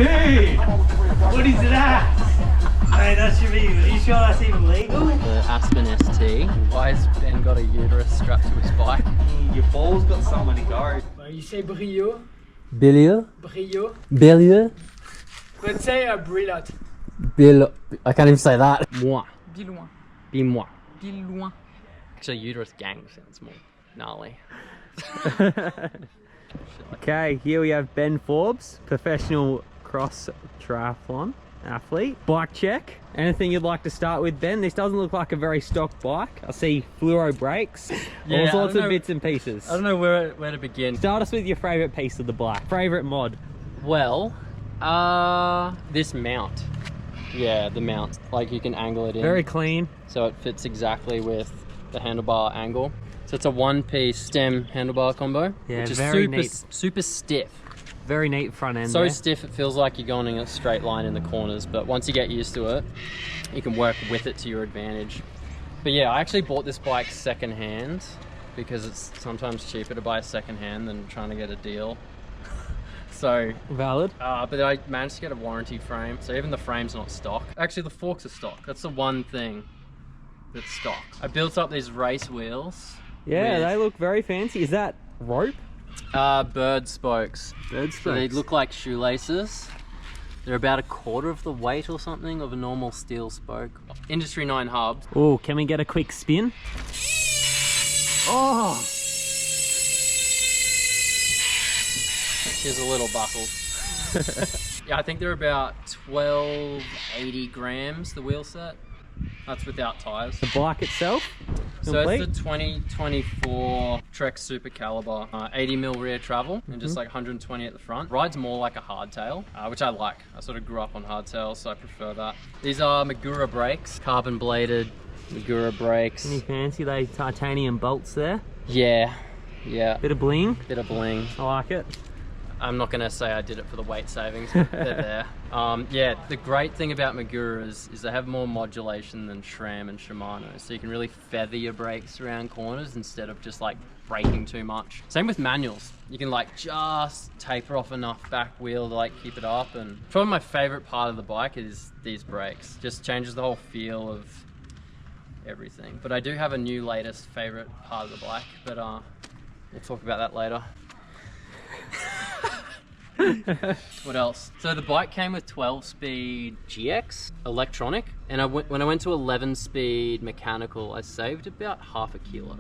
Dude! What is that? Hey, that should be, are you sure that's even legal? The Aspen ST. Why has Ben got a uterus strapped to his bike? Your ball's got somewhere to go. You say brio? Billouin? Brio? Billouin? Let's say a brilot. I can't even say that. Moi. Billouin. Be moi. Billouin. Actually, uterus gang sounds more gnarly. Okay, here we have Ben Forbes, professional cross triathlon athlete. Bike check. Anything you'd like to start with, Ben? This doesn't look like a very stock bike. I see fluoro brakes, all sorts of bits and pieces. I don't know where to begin. Start us with your favourite piece of the bike. Favourite mod? Well, this mount. Yeah, the mount. Like you can angle it in. Very clean. So it fits exactly with the handlebar angle. So it's a one-piece stem handlebar combo, Yeah, which is very super, neat. super stiff. Very neat front end. So there. stiff it feels like you're going in a straight line in the corners, but once you get used to it, you can work with it to your advantage. But yeah, I actually bought this bike second-hand because it's sometimes cheaper to buy second-hand than trying to get a deal. So Valid. but I managed to get a warranty frame, so even the frame's not stock. Actually, the forks are stock. That's the one thing that's stock. I built up these race wheels. Yeah, with, they look very fancy. Is that rope? bird spokes. Bird So they look like shoelaces. They're about a quarter of the weight or something of a normal steel spoke. Industry 9 hubs. Oh, can we get a quick spin? Oh! Here's a little buckle. Yeah, I think they're about 1280 grams, the wheel set. That's without tires. The bike itself? So Complete? it's the 2024 Trek Super Caliber, 80mm rear travel and just like 120 at the front. Rides more like a hardtail, which I like. I sort of grew up on hardtails, so I prefer that. These are Magura brakes, carbon bladed Magura brakes. Any fancy, they titanium bolts there? Yeah, yeah. Bit of bling. Bit of bling. I like it. I'm not gonna say I did it for the weight savings, but they're there. Yeah, the great thing about Magura is they have more modulation than SRAM and Shimano, so you can really feather your brakes around corners instead of just like braking too much. Same with manuals. You can like just taper off enough back wheel to like keep it up, and probably my favorite part of the bike is these brakes. Just changes the whole feel of everything. But I do have a new latest favorite part of the bike, but we'll talk about that later. What else? So the bike came with 12-speed GX electronic, and when I went to 11-speed mechanical, I saved about half a kilo.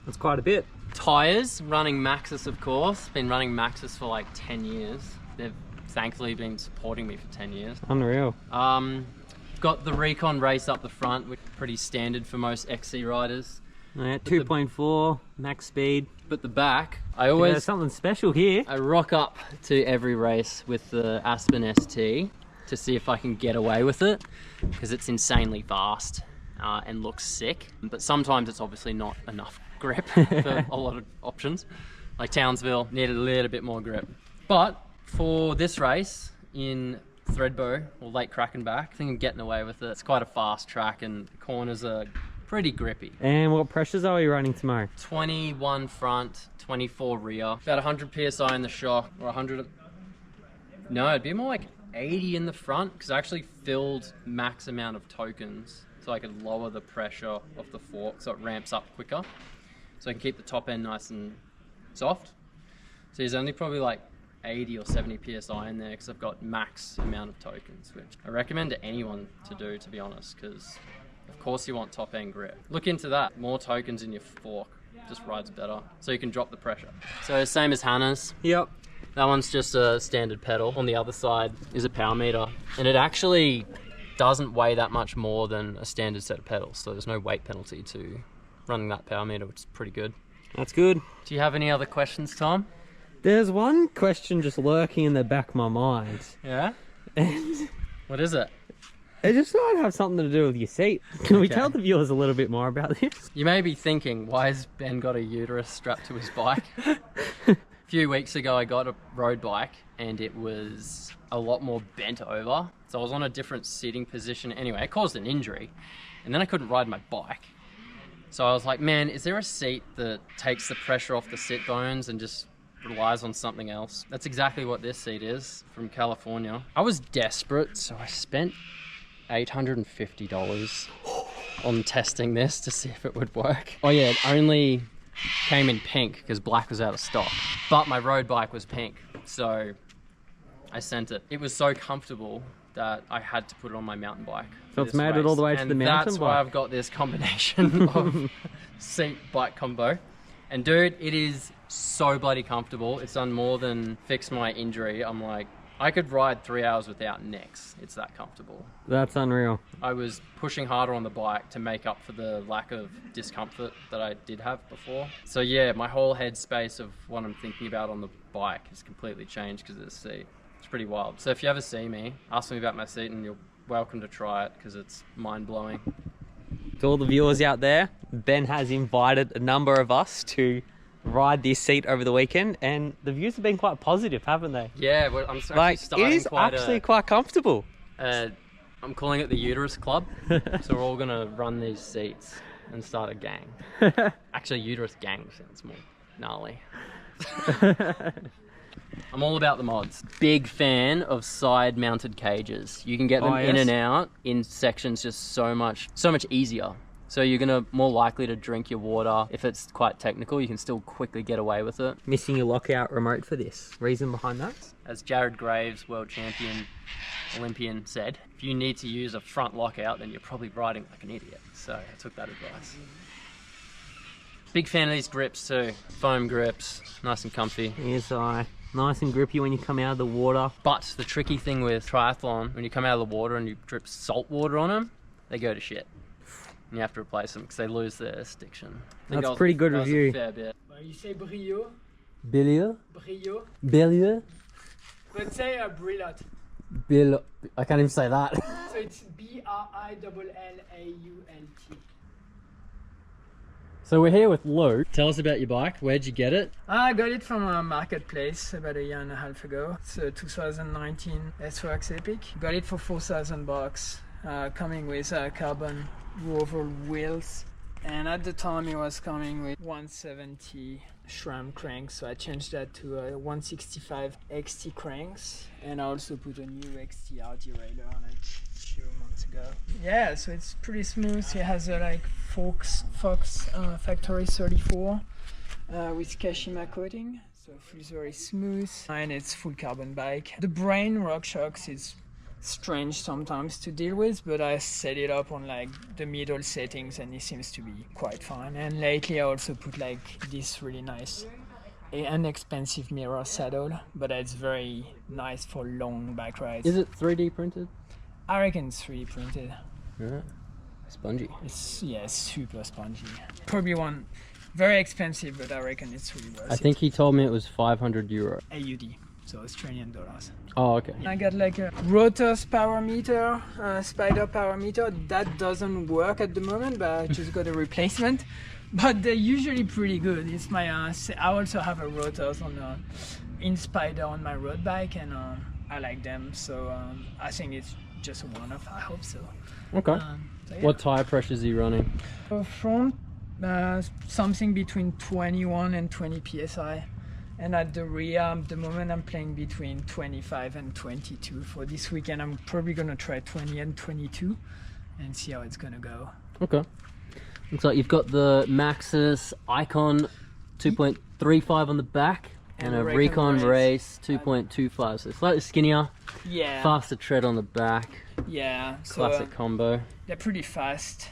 That's quite a bit. Tires, running Maxxis, of course. Been running Maxxis for like 10 years. They've thankfully been supporting me for 10 years. Unreal. Got the Recon race up the front, which is pretty standard for most XC riders. Yeah, 2.4 max speed. But the back, I always... There's something special here. I rock up to every race with the Aspen ST to see if I can get away with it, because it's insanely fast and looks sick. But sometimes it's obviously not enough grip for a lot of options. Like Townsville needed a little bit more grip. But for this race in Thredbo, or Lake Krakenbach, I think I'm getting away with it. It's quite a fast track and the corners are pretty grippy. And what pressures are we running tomorrow? 21 front, 24 rear. About 100 PSI in the shock, or 100... No, it'd be more like 80 in the front, because I actually filled max amount of tokens so I could lower the pressure of the fork so it ramps up quicker. So I can keep the top end nice and soft. So there's only probably like 80 or 70 PSI in there because I've got max amount of tokens, which I recommend to anyone to do, to be honest, because of course you want top end grip. Look into that. More tokens in your fork just rides better, so you can drop the pressure. So same as Hannah's. Yep. That one's just a standard pedal. On the other side is a power meter, and it actually doesn't weigh that much more than a standard set of pedals, so there's no weight penalty to running that power meter, which is pretty good. That's good. Do you have any other questions, Tom? There's one question just lurking in the back of my mind. Yeah? And What is it? it just might have something to do with your seat. Can we tell the viewers a little bit more about this? You may be thinking, why has Ben got a uterus strapped to his bike? A few weeks ago I got a road bike and it was a lot more bent over. So I was on a different seating position. Anyway, it caused an injury and then I couldn't ride my bike. So I was like, man, is there a seat that takes the pressure off the sit bones and just relies on something else. That's exactly what this seat is from California. I was desperate, so I spent $850 on testing this to see if it would work. Oh yeah, it only came in pink because black was out of stock, but my road bike was pink, so I sent it. It was so comfortable that I had to put it on my mountain bike. So it's made it all the way to the mountain bike. That's why I've got this combination of seat bike combo. And dude, it is so bloody comfortable. It's done more than fix my injury. I'm like, I could ride 3 hours without necks. It's that comfortable. That's unreal. I was pushing harder on the bike to make up for the lack of discomfort that I did have before. So yeah, my whole headspace of what I'm thinking about on the bike has completely changed because of this seat. It's pretty wild. So if you ever see me, ask me about my seat and you're welcome to try it because it's mind-blowing. To all the viewers out there, Ben has invited a number of us to ride this seat over the weekend, and the views have been quite positive, haven't they? Yeah, well, I'm actually like, starting it is actually quite comfortable. I'm calling it the Uterus Club. So we're all gonna run these seats and start a gang. Actually, Uterus Gang sounds more gnarly. I'm all about the mods. Big fan of side mounted cages. You can get them in and out in sections just so much easier. So you're gonna more likely to drink your water. If it's quite technical, you can still quickly get away with it. Missing your lockout remote for this. Reason behind that? As Jared Graves, world champion, Olympian, said, if you need to use a front lockout, then you're probably riding like an idiot. So I took that advice. Big fan of these grips too. Foam grips, nice and comfy. Yes, nice and grippy when you come out of the water. But the tricky thing with triathlon, when you come out of the water and you drip salt water on them, they go to shit. And you have to replace them because they lose their stiction. That's a pretty good review. A fair bit. You say brio. Billouin? Brio. Billouin? Let's say a brillat. I can't even say that. So it's Brillault. So we're here with Lou. Tell us about your bike. Where'd you get it? I got it from a marketplace about a year and a half ago. It's a 2019 S-Works Epic. Got it for $4,000, coming with carbon rover wheels. And at the time it was coming with 170 SRAM cranks, so I changed that to 165 XT cranks, and I also put a new XTERRA derailleur on it a few months ago. Yeah, so it's pretty smooth. It has a like Fox Factory 34 with Kashima coating, so it feels very smooth, and it's full carbon bike. The brain RockShox is strange sometimes to deal with, but I set it up on like the middle settings and it seems to be quite fine. And lately I also put like this really nice inexpensive mirror saddle, but it's very nice for long bike rides. Is it 3D printed? I reckon it's 3D printed. Yeah. Spongy. It's super spongy. Probably one very expensive, but I reckon it's really worth it. I think he told me it was €500. AUD, so Australian dollars. Oh, okay. I got like a Rotos power meter, Spider power meter. That doesn't work at the moment, but I just got a replacement. But they're usually pretty good. It's my I also have a Rotos in Spider on my road bike, and I like them. So I think it's just a one-off. I hope so. Okay. So yeah. What tire pressures are you running? Front, something between 21 and 20 psi. And at the rear, at the moment, I'm playing between 25 and 22. For this weekend, I'm probably going to try 20 and 22 and see how it's going to go. Okay. Looks like you've got the Maxxis Icon 2.35 on the back and a Recon Race 2.25. So slightly skinnier, faster tread on the back. Yeah. Classic combo. They're pretty fast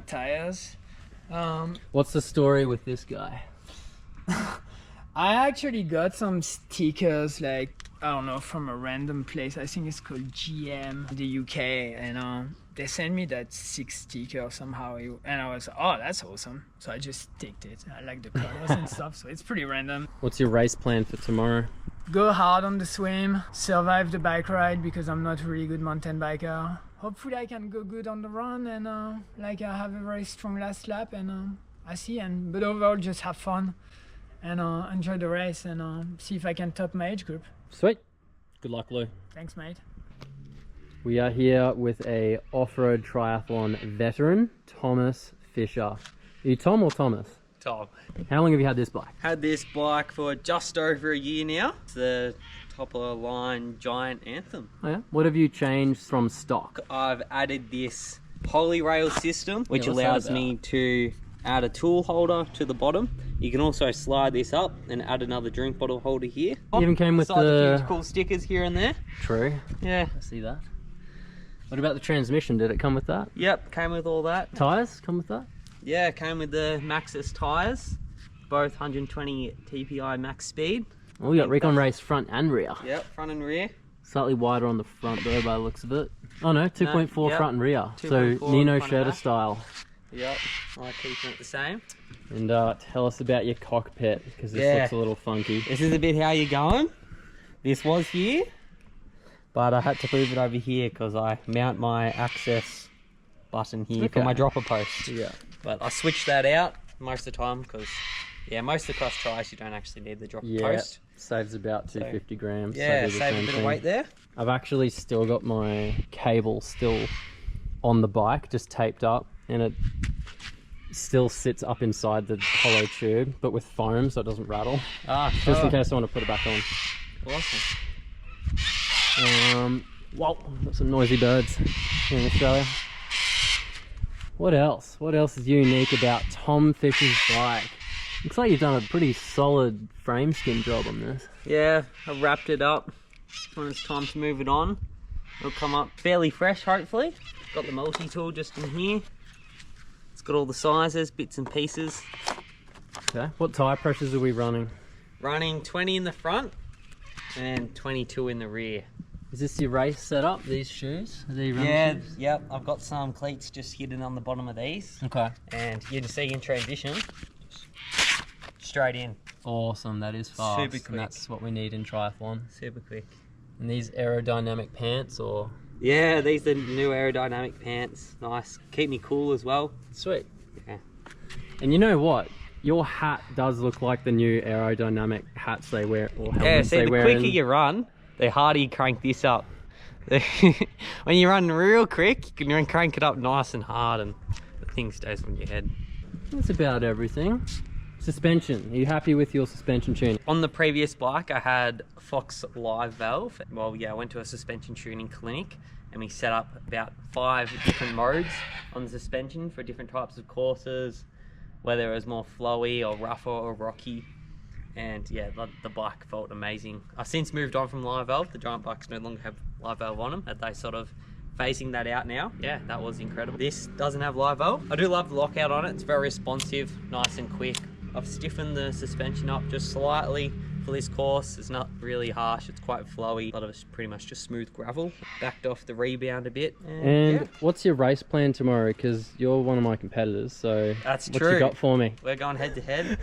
tires. What's the story with this guy? I actually got some stickers, like, I don't know, from a random place. I think it's called GM, the UK, and they sent me that 6 sticker somehow, and I was, oh, that's awesome. So I just ticked it. I like the colors and stuff, so it's pretty random. What's your race plan for tomorrow? Go hard on the swim, survive the bike ride because I'm not a really good mountain biker. Hopefully I can go good on the run, and like I have a very strong last lap, and I see, but overall just have fun. And enjoy the race and see if I can top my age group. Sweet. Good luck, Lou. Thanks, mate. We are here with a off-road triathlon veteran, Thomas Fisher. Are you Tom or Thomas? Tom. How long have you had this bike? Had this bike for just over a year now. It's the top of the line Giant Anthem. Oh, yeah? What have you changed from stock? I've added this poly rail system, which Yeah, what's that allows me about? to add a tool holder to the bottom. You can also slide this up and add another drink bottle holder here. You even came with Besides a the... few cool stickers here and there. True. Yeah. I see that. What about the transmission? Did it come with that? Yep, came with all that. Tyres come with that? Yeah, came with the Maxxis tyres, both 120 TPI max speed. Oh, we got Recon Race front and rear. Yep, front and rear. Slightly wider on the front there by the looks of it. Oh no, 2.4 yep. front and rear. So 2.4 Nino front and Shredder back. style. Yep, I keep it the same. And tell us about your cockpit, because this Yeah. looks a little funky. This is a bit how you're going. This was here, but I had to move it over here because I mount my access button here for Okay. my dropper post. Yeah. But I switched that out most of the time because, yeah, most of the cross tries you don't actually need the dropper post. Saves about 250 grams. so I Yeah, do the save a same bit thing. of weight there. I've actually still got my cable still on the bike, just taped up, and it still sits up inside the hollow tube, but with foam so it doesn't rattle. Ah, Just in case I want to put it back on. Awesome. Whoa, got some noisy birds here in Australia. What else? What else is unique about Tom Fisher's bike? Looks like you've done a pretty solid frame skin job on this. Yeah, I wrapped it up. When it's time to move it on, it'll come up fairly fresh, hopefully. Got the multi-tool just in here. It's got all the sizes, bits and pieces. Okay, what tyre pressures are we running? Running 20 in the front and 22 in the rear. Is this your race setup, these shoes? Are they run shoes? Yep, I've got some cleats just hidden on the bottom of these. Okay. And you can see in transition, straight in. Awesome, that is fast. Super quick. And that's what we need in triathlon. Super quick. And these aerodynamic pants, or... Yeah, these are new aerodynamic pants. Nice. Keep me cool as well. Sweet. Yeah. And you know what? Your hat does look like the new aerodynamic hats they wear, or helmets Yeah, see, they the wear quicker in... you run, the harder you crank this up. When you run real quick, you can crank it up nice and hard and the thing stays on your head. That's about everything. Suspension. Are you happy with your suspension tuning? On the previous bike, I had Fox Live Valve. Well, yeah, I went to a suspension tuning clinic and we set up about 5 different modes on the suspension for different types of courses, whether it was more flowy or rougher or rocky. And yeah, the bike felt amazing. I've since moved on from live valve. The giant bikes no longer have live valve on them. They sort of phasing that out now. Yeah, that was incredible. This doesn't have live valve. I do love the lockout on it. It's very responsive, nice and quick. I've stiffened the suspension up just slightly for this course. It's not really harsh, it's quite flowy. A lot of it's pretty much just smooth gravel. Backed off the rebound a bit. And yeah. what's your race plan tomorrow? Because you're one of my competitors, so That's what true. you got for me? We're going head to head.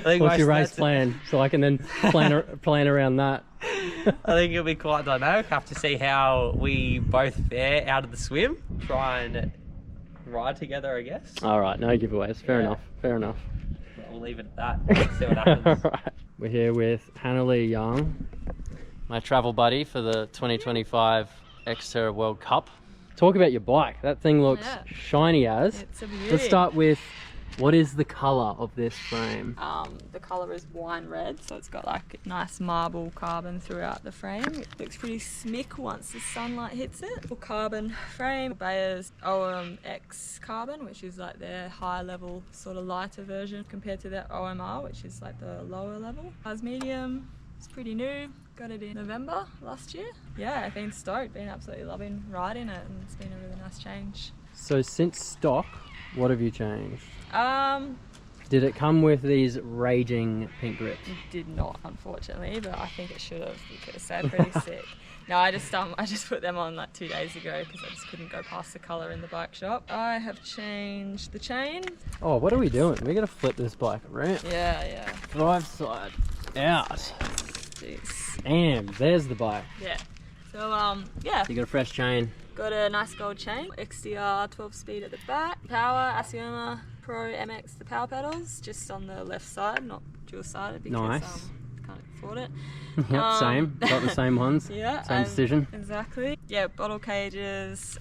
What's your race plan? So I can then plan around that. I think it'll be quite dynamic. Have to see how we both fare out of the swim. Try and ride together, I guess. All right, no giveaways. Fair Yeah. enough. Fair enough. We'll leave it at that. See what happens. All right. We're here with Hannah Lee Young, my travel buddy for the 2025 XTERRA World Cup. Talk about your bike. That thing looks shiny as. It's a beauty. Let's start with, what is the colour of this frame? The colour is wine red, so it's got like nice marble carbon throughout the frame. It looks pretty smick once the sunlight hits it. Full carbon frame. Bayer's OMX carbon, which is like their high level, sort of lighter version compared to their OMR, which is like the lower level. Size medium. It's pretty new. Got it in November last year. Yeah, I've been stoked. Been absolutely loving riding it, and it's been a really nice change. So since stock, what have you changed? Um, Did it come with these raging pink grips? Did not, unfortunately, but I think it should have because they're pretty sick. No, I just put them on like 2 days ago because I just couldn't go past the colour in the bike shop. I have changed the chain. Oh, what are we doing? We're gonna flip this bike around. Yeah. Drive side out. Jeez. And there's the bike. Yeah. So yeah. You got a fresh chain. Got a nice gold chain. XTERRA 12 speed at the back. Power Asioma Pro MX the power pedals just on the left side, not dual sided because Nice. can't afford it. Yep, same. Got the same ones. Yeah. Same decision. Exactly. Yeah, bottle cages.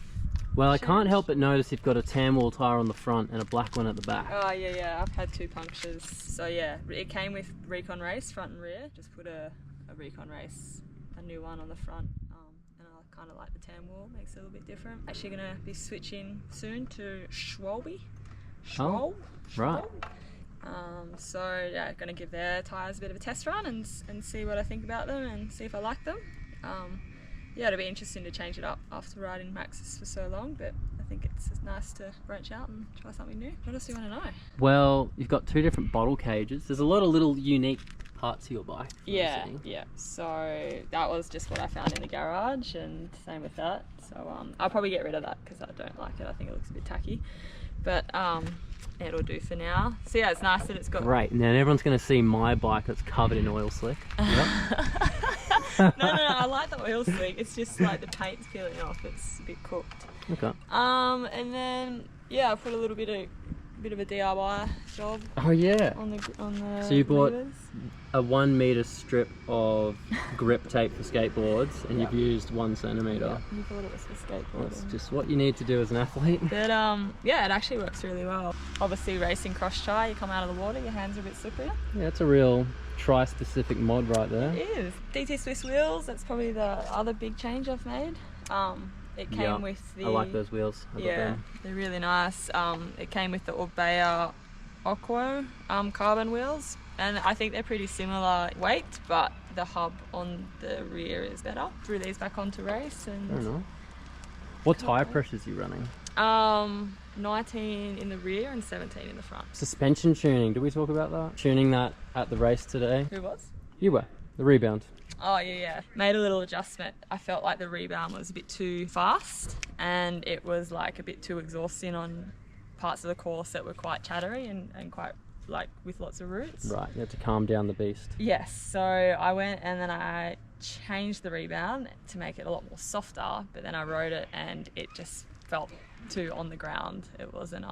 Well, I can't help but notice you've got a tan wall tyre on the front and a black one at the back. Oh yeah, I've had 2 punctures. So yeah, it came with Recon Race front and rear. Just put a Recon Race, a new one on the front. And I kind of like the tan wall, makes it a little bit different. Actually gonna be switching soon to Schwalbe. Oh, right. So yeah, gonna give their tyres a bit of a test run and see what I think about them and see if I like them. Yeah, it'll be interesting to change it up after riding Maxxis for so long, but I think it's nice to branch out and try something new. What else do you want to know? Well, you've got 2 different bottle cages. There's a lot of little unique parts of your bike. Yeah. So that was just what I found in the garage, and same with that. So I'll probably get rid of that because I don't like it. I think it looks a bit tacky, but it'll do for now. So yeah, it's nice that it's got. Great. Now everyone's going to see my bike that's covered in oil slick. Yep. No, I like the oil slick. It's just like the paint's peeling off. It's a bit cooked. Okay. And then yeah, I put a little bit of a DIY job. Oh yeah. On the. So you bought levers. a 1 meter strip of grip tape for skateboards, and you've used 1 centimeter. You thought it was for skateboarding. That's just what you need to do as an athlete. But yeah, it actually works really well. Obviously, racing cross tri, you come out of the water, your hands are a bit slippery. Yeah, it's a real tri-specific mod right there. It is. DT Swiss wheels. That's probably the other big change I've made. It came with the. I like those wheels. Yeah, they're really nice. It came with the Orbea Aquo carbon wheels, and I think they're pretty similar weight, but the hub on the rear is better. Threw these back onto race, and. Fair enough. What tyre pressures are you running? 19 in the rear and 17 in the front. Suspension tuning. Did we talk about that? Tuning that at the race today. Who was? You were. The rebound. Oh yeah. Made a little adjustment. I felt like the rebound was a bit too fast, and it was like a bit too exhausting on parts of the course that were quite chattery and quite like with lots of roots. Right, you had to calm down the beast. Yes, so I went and then I changed the rebound to make it a lot more softer, but then I rode it and it just felt too on the ground. It wasn't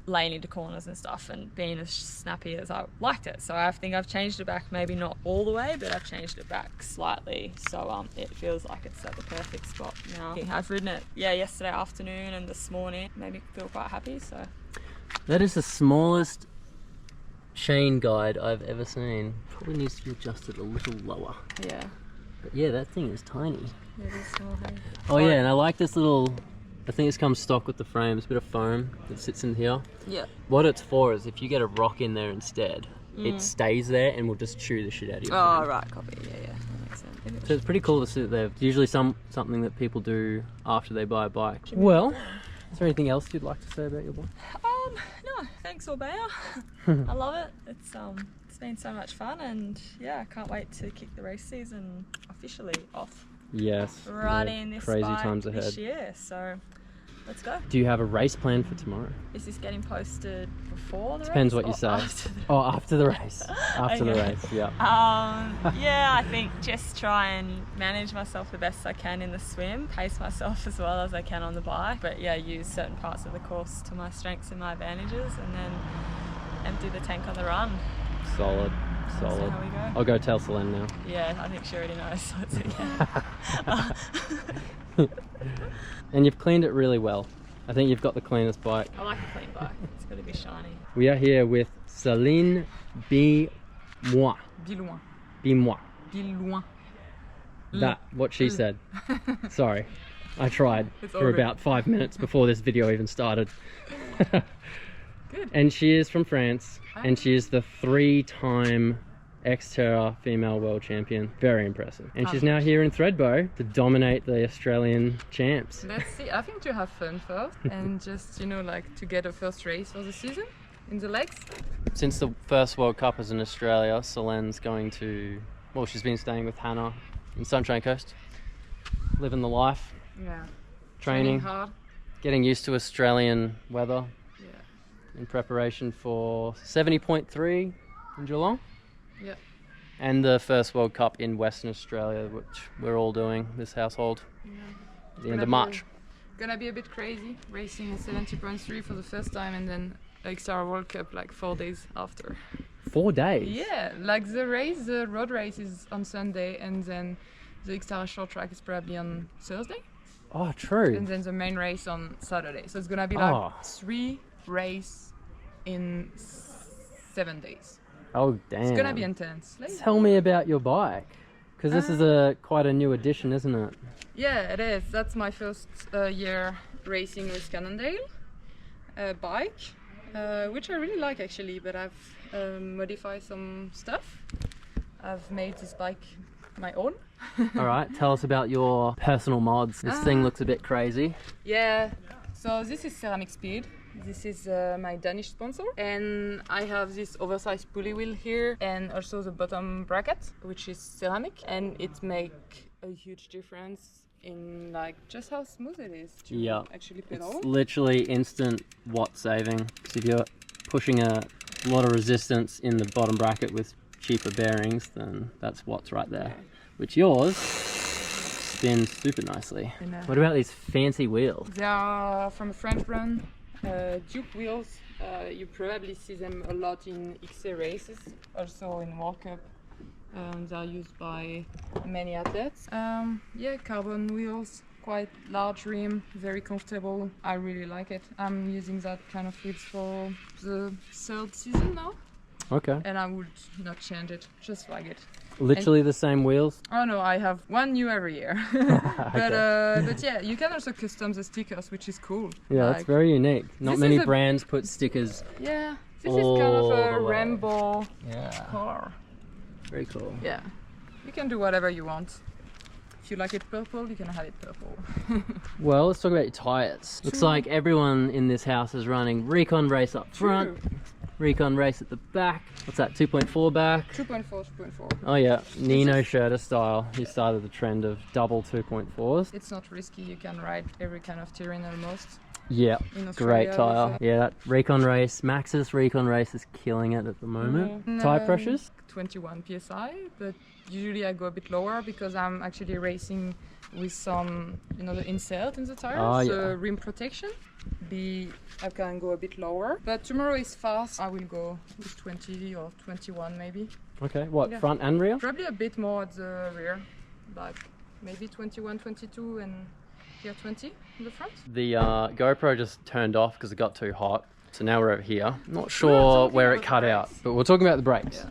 laying into corners and stuff and being as snappy as I liked it. So I think I've changed it back, maybe not all the way, but I've changed it back slightly. So it feels like it's at the perfect spot now. I've ridden it, yesterday afternoon and this morning. Made me feel quite happy, so. That is the smallest chain guide I've ever seen. Probably needs to be adjusted a little lower. Yeah. But yeah, that thing is tiny. It is small, hey? Oh yeah, and I like this little, I think this comes stock with the frame. It's a bit of foam that sits in here. Yeah. What it's for is if you get a rock in there instead, it stays there and will just chew the shit out of your Oh, frame. right, copy. Yeah, that makes sense. So it's pretty cool to sit there. It's usually something that people do after they buy a bike. Well, is there anything else you'd like to say about your bike? No, thanks Orbea. I love it. It's been so much fun, and yeah, I can't wait to kick the race season officially off. Yes. Riding this crazy bike times ahead. this year, so let's go. Do you have a race plan for tomorrow? Is this getting posted before the Depends race? what you say. After the... Oh, after the race. After the Okay. race, yeah. Yeah, I think just try and manage myself the best I can in the swim, pace myself as well as I can on the bike, but yeah, use certain parts of the course to my strengths and my advantages, and then empty the tank on the run. Solid. See how we go. I'll go tell Solenne now. Yeah, I think she already knows, so it's okay. And you've cleaned it really well. I think you've got the cleanest bike. I like a clean bike. It's got to be shiny. We are here with Solenne Billouin. Billouin. Billouin. Billouin. That, what she said. Sorry. I tried It's all for good. about 5 minutes before this video even started. Good. And she is from France, and she is the 3-time XTERRA female world champion. Very impressive. And she's now here in Thredbo to dominate the Australian champs. Let's see. I think to have fun first and just, like to get a first race for the season in the legs. Since the first World Cup is in Australia, Solenne's going to, well, she's been staying with Hannah in Sunshine Coast, living the life, Yeah. training, hard. getting used to Australian weather Yeah. in preparation for 70.3 in Geelong. Yeah. And the first World Cup in Western Australia, which we're all doing, this household, Yeah. at the end of March. Gonna be a bit crazy racing a 70.3 for the first time and then XTERRA World Cup like 4 days after. 4 days? Yeah, like the road race is on Sunday and then the XTERRA short track is probably on Thursday. Oh, true. and then the main race on Saturday. So it's gonna be like 3 races in 7 days. Oh, damn. It's gonna be intense. Tell me about your bike, because this is quite a new addition, isn't it? Yeah, it is. That's my first year racing with Cannondale bike, which I really like actually, but I've modified some stuff. I've made this bike my own. All right, tell us about your personal mods. This thing looks a bit crazy. Yeah, so this is Ceramic Speed. This is my Danish sponsor, and I have this oversized pulley wheel here, and also the bottom bracket, which is ceramic, and it makes a huge difference in like just how smooth it is to actually pedal. It's literally instant watt saving. So if you're pushing a lot of resistance in the bottom bracket with cheaper bearings, then that's watts right there. Which yours spins super nicely. What about these fancy wheels? They are from a French brand. Duke wheels, you probably see them a lot in XTERRA races, also in World Cup. They are used by many athletes. Yeah, carbon wheels, quite large rim, very comfortable. I really like it. I'm using that kind of wheels for the 3rd season now. Okay. And I would not change it, just like it. Literally the same wheels? Oh no, I have one new every year. But yeah, you can also custom the stickers, which is cool. Yeah, that's very unique. Not many brands put stickers. Yeah, this is kind of a rainbow car. Very cool. Yeah, you can do whatever you want. If you like it purple, you can have it purple. Well, let's talk about your tyres. Looks like everyone in this house is running Recon Race up front. Recon Race at the back. What's that, 2.4 back? 2.4, 2.4. Oh yeah, Nino Schurter style. He started the trend of double 2.4s. It's not risky, you can ride every kind of terrain almost. Yeah, great tyre. Yeah, that Recon Race, Maxxis Recon Race is killing it at the moment. Tyre pressures? 21 psi, but usually I go a bit lower because I'm actually racing with some, you know, the insert in the tires, rim protection. I can go a bit lower, but tomorrow is fast. I will go with 20 or 21 maybe. Okay, what, front and rear? Probably a bit more at the rear, like maybe 21, 22 and here 20 in the front. The GoPro just turned off because it got too hot, so now we're over here. Not sure where it cut out, but we're talking about the brakes. Yeah.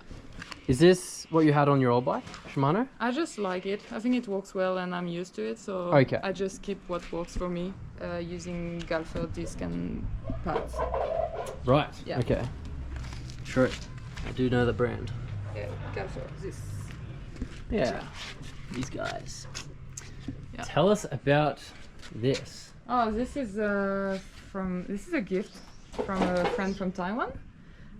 Is this what you had on your old bike, Shimano? I just like it. I think it works well and I'm used to it, so I just keep what works for me, using golfer disc and pads. Right, okay. True. I do know the brand. Yeah, golfer, this. Yeah, these guys. Yeah. Tell us about this. Oh, this is a gift from a friend from Taiwan.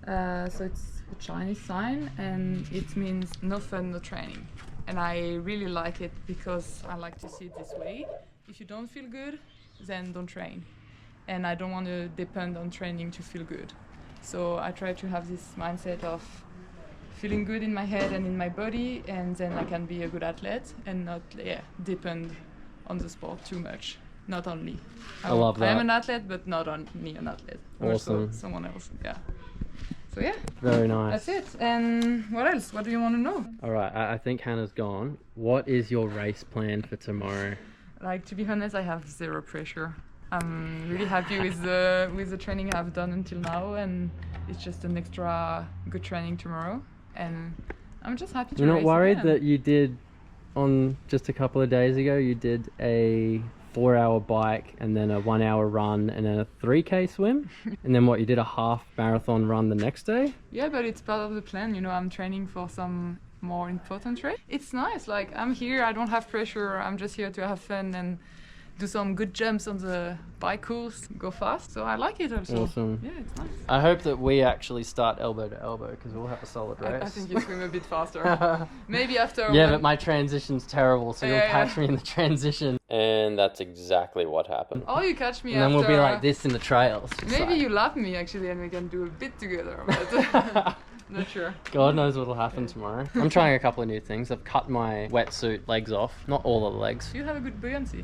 So it's a Chinese sign and it means no fun, no training. And I really like it because I like to see it this way. If you don't feel good, then don't train. And I don't want to depend on training to feel good. So I try to have this mindset of feeling good in my head and in my body, and then I can be a good athlete and not depend on the sport too much. Not on me. I love that. I am an athlete, but not on me an athlete. Awesome. Also someone else, yeah. So yeah. Very nice. That's it. And what else? What do you want to know? All right, I think Hannah's gone. What is your race plan for tomorrow? Like, to be honest, I have zero pressure. I'm really happy with the training I've done until now, and it's just an extra good training tomorrow. And I'm just happy to race. You're not worried again. that you did, on just a couple of days ago, you did a 4-hour bike and then a 1-hour run and then a 3K swim? And then what, you did a half marathon run the next day? Yeah, but it's part of the plan, you know. I'm training for some more important race. It's nice, like I'm here, I don't have pressure, I'm just here to have fun and do some good jumps on the bike course, go fast, so I like it also. Awesome. Yeah, it's nice. I hope that we actually start elbow to elbow because we'll have a solid race. I think you swim a bit faster. Maybe after Yeah, but my transition's terrible, so you'll catch me in the transition. And that's exactly what happened. Oh, you catch me and after... then we'll be like this in the trails. Maybe you lap me actually and we can do a bit together, but not sure. God knows what'll happen tomorrow. I'm trying a couple of new things. I've cut my wetsuit legs off. Not all of the legs. Do you have a good buoyancy?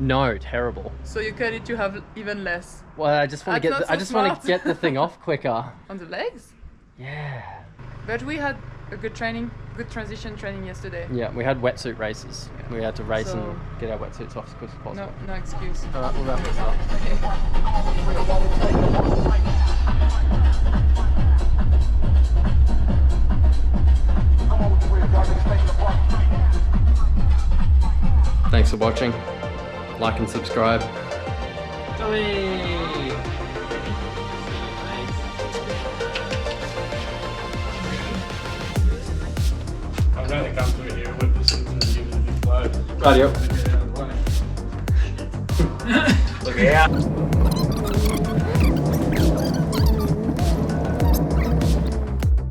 No, terrible. So you cut it to have even less. Well, I just want to get the thing off quicker. On the legs? Yeah. But we had a good training good transition training yesterday. Yeah, we had wetsuit races. We had to race So- and get our wetsuits off as quick as possible. No excuse. All right, we'll wrap this up. Thanks for watching. Like and subscribe. I'm really comfortable here with the Simpsons giving a big blow. Radio. Look out.